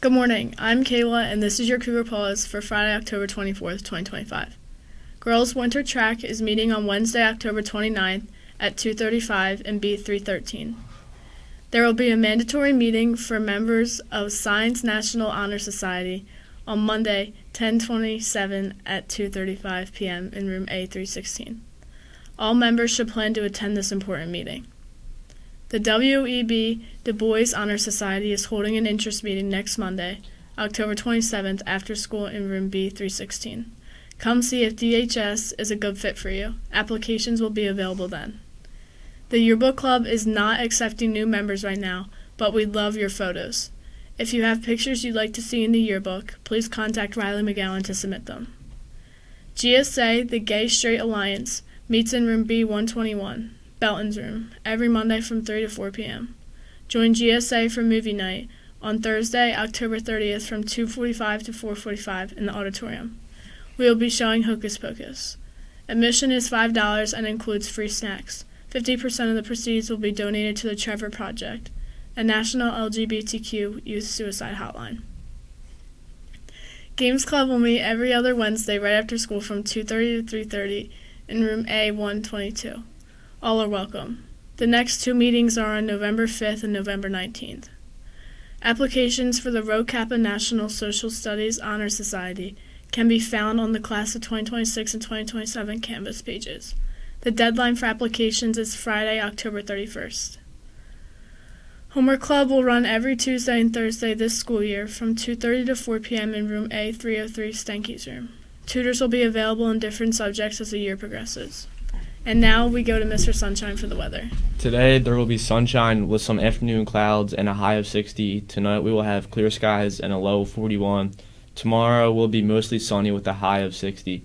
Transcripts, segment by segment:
Good morning, I'm Kayla, and this is your CougarPause for Friday, October 24th, 2025. Girls Winter Track is meeting on Wednesday, October 29th at 2:35 in B313. There will be a mandatory meeting for members of Science National Honor Society on Monday, 10/27 at 2:35 p.m. in room A316. All members should plan to attend this important meeting. The W.E.B. Du Bois Honor Society is holding an interest meeting next Monday, October 27th, after school in room B316. Come see if DHS is a good fit for you. Applications will be available then. The Yearbook Club is not accepting new members right now, but we'd love your photos. If you have pictures you'd like to see in the yearbook, please contact Riley McGowan to submit them. GSA, the Gay Straight Alliance, meets in room B121. Belton's room, every Monday from 3 to 4 p.m. Join GSA for movie night on Thursday, October 30th from 2:45 to 4:45 in the auditorium. We will be showing Hocus Pocus. Admission is $5 and includes free snacks. 50% of the proceeds will be donated to the Trevor Project, a national LGBTQ youth suicide hotline. Games Club will meet every other Wednesday right after school from 2:30 to 3:30 in room A122. All are welcome. The next two meetings are on November 5th and November 19th. Applications for the Rho Kappa National Social Studies Honor Society can be found on the Class of 2026 and 2027 Canvas pages. The deadline for applications is Friday, October 31st. Homework Club will run every Tuesday and Thursday this school year from 2:30 to 4 p.m. in room A303 Stanky's room. Tutors will be available in different subjects as the year progresses. And now we go to Mr. Sunshine for the weather. Today there will be sunshine with some afternoon clouds and a high of 60. Tonight we will have clear skies and a low of 41. Tomorrow will be mostly sunny with a high of 60.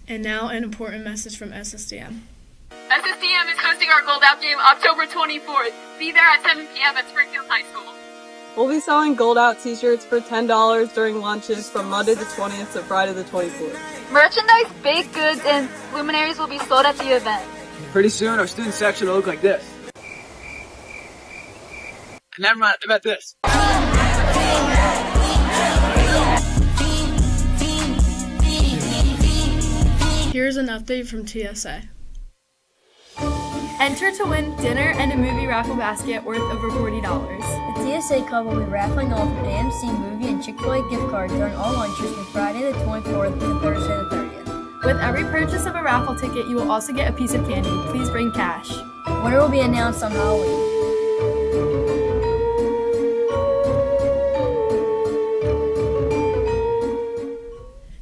And now an important message from SSDM. SSDM is hosting our Gold Out game October 24th. Be there at 7 p.m. at Springfield High School. We'll be selling Gold Out t-shirts for $10 during lunches from Monday the 20th to Friday the 24th. Merchandise, baked goods, and luminaries will be sold at the event. Pretty soon, our student section will look like this. Never mind, about this. Here's an update from TSA. Enter to win dinner and a movie raffle basket worth over $40. The TSA Club will be raffling off an AMC movie and Chick-fil-A gift card during all lunches from Friday the 24th to Thursday the 30th. With every purchase of a raffle ticket, you will also get a piece of candy. Please bring cash. Winner will be announced on Halloween.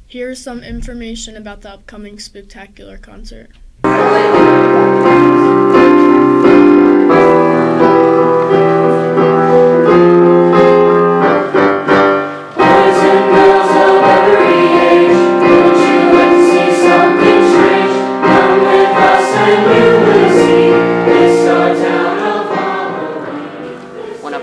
Here's some information about the upcoming Spooktacular concert.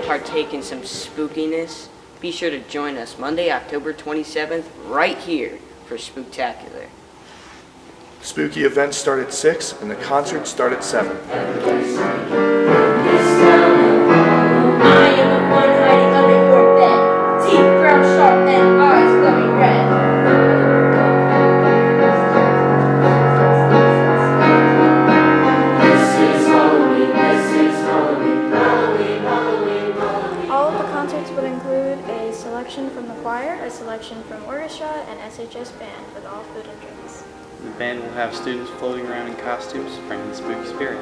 Partake in some spookiness? Be sure to join us Monday, October 27th, right here for Spooktacular. Spooky events start at 6 and the concerts start at 7. I am the one hiding under your bed, teeth ground sharp and eyes glowing red. From the choir, a selection from orchestra, and SHS band with all food and drinks. The band will have students floating around in costumes, bringing the spooky spirit.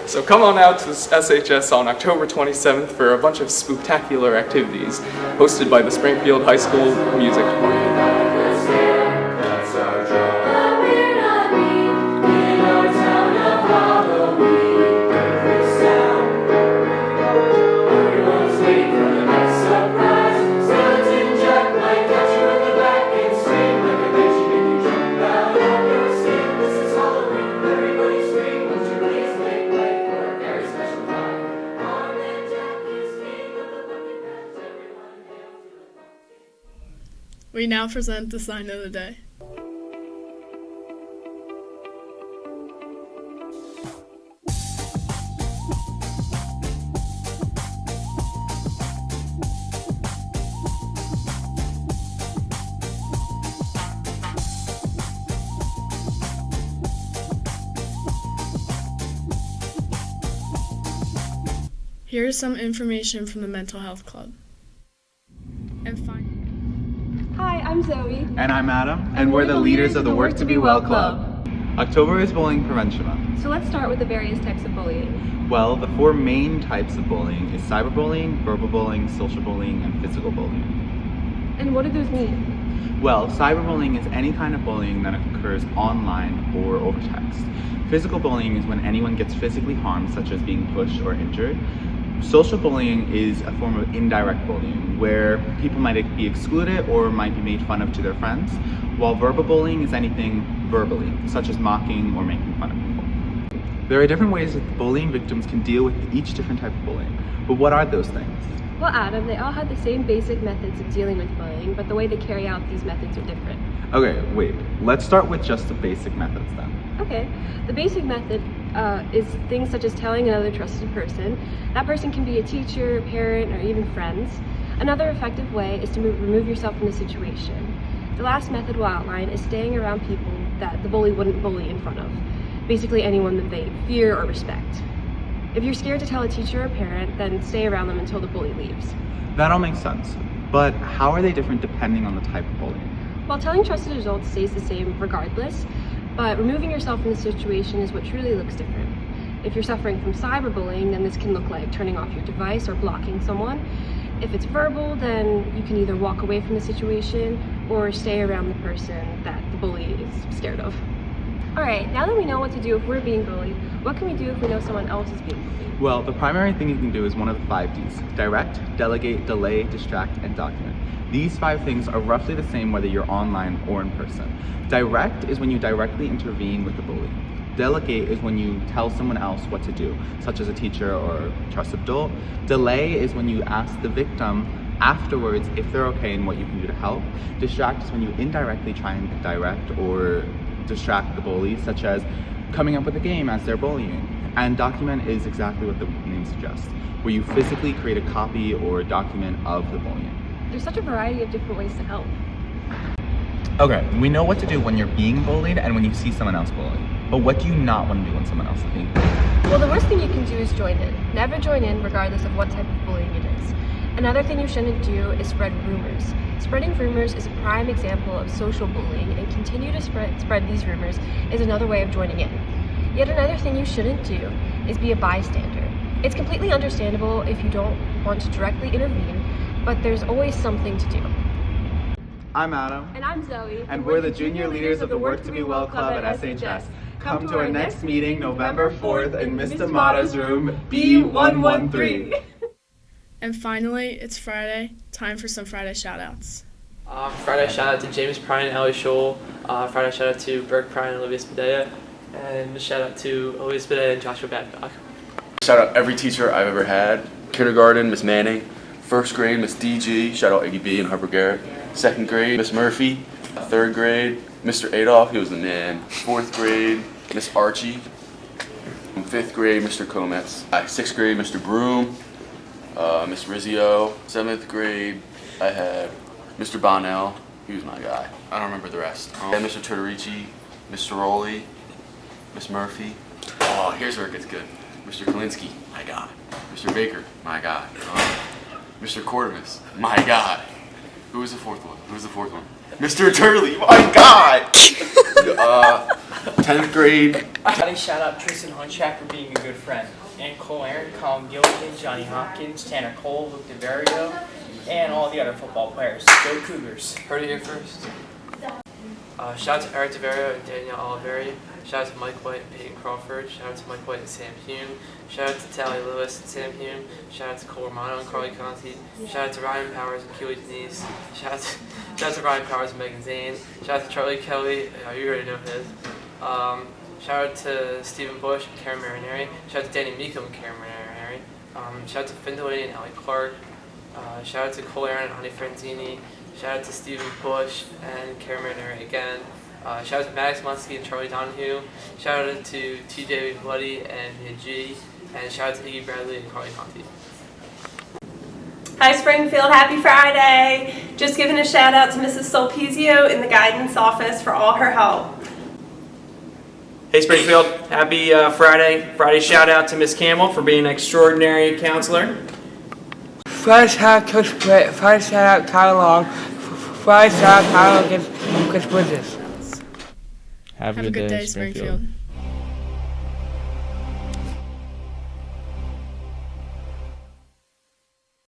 So come on out to SHS on October 27th for a bunch of spooktacular activities hosted by the Springfield High School Music Department. We now present the sign of the day. Here is some information from the Mental Health Club. Hi, I'm Zoe. And I'm Adam, and we're the leaders of the Work to Be Well Club. October is Bullying Prevention Month. So let's start with the various types of bullying. Well, the 4 main types of bullying is cyberbullying, verbal bullying, social bullying, and physical bullying. And what do those mean? Well, cyberbullying is any kind of bullying that occurs online or over text. Physical bullying is when anyone gets physically harmed, such as being pushed or injured. Social bullying is a form of indirect bullying, where people might be excluded or might be made fun of to their friends, while verbal bullying is anything verbally, such as mocking or making fun of people. There are different ways that bullying victims can deal with each different type of bullying, but what are those things? Well, Adam, they all have the same basic methods of dealing with bullying, but the way they carry out these methods are different. Okay, wait, let's start with just the basic methods then. Okay, the basic method is things such as telling another trusted person. That person can be a teacher, parent, or even friends. Another effective way is to remove yourself from the situation. The last method we'll outline is staying around people that the bully wouldn't bully in front of. Basically anyone that they fear or respect. If you're scared to tell a teacher or parent, then stay around them until the bully leaves. That all makes sense, but how are they different depending on the type of bullying? While telling trusted adults stays the same regardless, but removing yourself from the situation is what truly looks different. If you're suffering from cyberbullying, then this can look like turning off your device or blocking someone. If it's verbal, then you can either walk away from the situation or stay around the person that the bully is scared of. Alright, now that we know what to do if we're being bullied, what can we do if we know someone else is being bullied? Well, the primary thing you can do is one of the 5 Ds: direct, delegate, delay, distract, and document. These 5 things are roughly the same whether you're online or in person. Direct is when you directly intervene with the bully. Delegate is when you tell someone else what to do, such as a teacher or trusted adult. Delay is when you ask the victim afterwards if they're okay and what you can do to help. Distract is when you indirectly try and direct or distract the bully, such as coming up with a game as they're bullying. And document is exactly what the name suggests, where you physically create a copy or a document of the bullying. There's such a variety of different ways to help. Okay, we know what to do when you're being bullied and when you see someone else bullied. But what do you not want to do when someone else is being bullied? Well, the worst thing you can do is join in. Never join in regardless of what type of bullying it is. Another thing you shouldn't do is spread rumors. Spreading rumors is a prime example of social bullying, and continue to spread these rumors is another way of joining in. Yet another thing you shouldn't do is be a bystander. It's completely understandable if you don't want to directly intervene, but there's always something to do. I'm Adam. And I'm Zoe. And we're the junior leaders of the Work to Be Well Club at SHS. Come to our next meeting November 4th in Ms. D'Amato's room, B113. And finally, it's Friday. Time for some Friday shoutouts. Friday shout out to James Prine and Ellie Scholl. Friday shout out to Berg Prine and Olivia Spadea. And shout out to Olivia Spadea and Joshua Babcock. Shout out every teacher I've ever had. Kindergarten, Miss Manning. First grade, Miss DG. Shout out Iggy B and Harper Garrett. Second grade, Miss Murphy. Third grade, Mr. Adolph, he was the man. Fourth grade, Miss Archie. Fifth grade, Mr. Cometz. Sixth grade, Mr. Broom. Miss Rizzio. Seventh grade, I had Mr. Bonnell. He was my guy. I don't remember the rest. Mr. Tortorici, Mr. Rowley, Miss Murphy. Oh, here's where it gets good. Mr. Kalinsky, my guy. Mr. Baker, my guy. Mr. Cordemus, my guy. Who was the fourth one? Mr. Turley, my God! 10th grade. I shout out Tristan Hunchak for being a good friend. And Cole Aaron, Colin Gilligan, Johnny Hopkins, Tanner Cole, Luke DeVario, and all the other football players. Go Cougars. Heard it here first. Shout out to Eric DeVario and Danielle Oliveri. Shout out to Mike White and Peyton Crawford. Shout out to Mike White and Sam Hume. Shout out to Tally Lewis and Sam Hume. Shout out to Cole Romano and Carly Conti. Shout out to Ryan Powers and Keely Denise. Shout out to Ryan Powers and Megan Zane. Shout out to Charlie Kelly. You already know his. Shout out to Stephen Bush and Karen Marineri. Shout out to Danny Meekum and Karen Marineri. Shout out to Finn Delaney and Allie Clark. Shout out to Cole Aaron and Ani Franzini. Shout out to Stephen Bush and Cameron again. Shout out to Maddox Muskie and Charlie Donahue. Shout out to TJ Bloody and Mia G. And shout out to Iggy Bradley and Carly Conti. Hi Springfield, happy Friday! Just giving a shout out to Mrs. Solpizio in the guidance office for all her help. Hey Springfield, happy Friday. Friday shout out to Miss Campbell for being an extraordinary counselor. Friday shout out Coach Britt, Friday shout out Kyle Long, Friday shout out Kyle against Bridges. Have a good day, Springfield.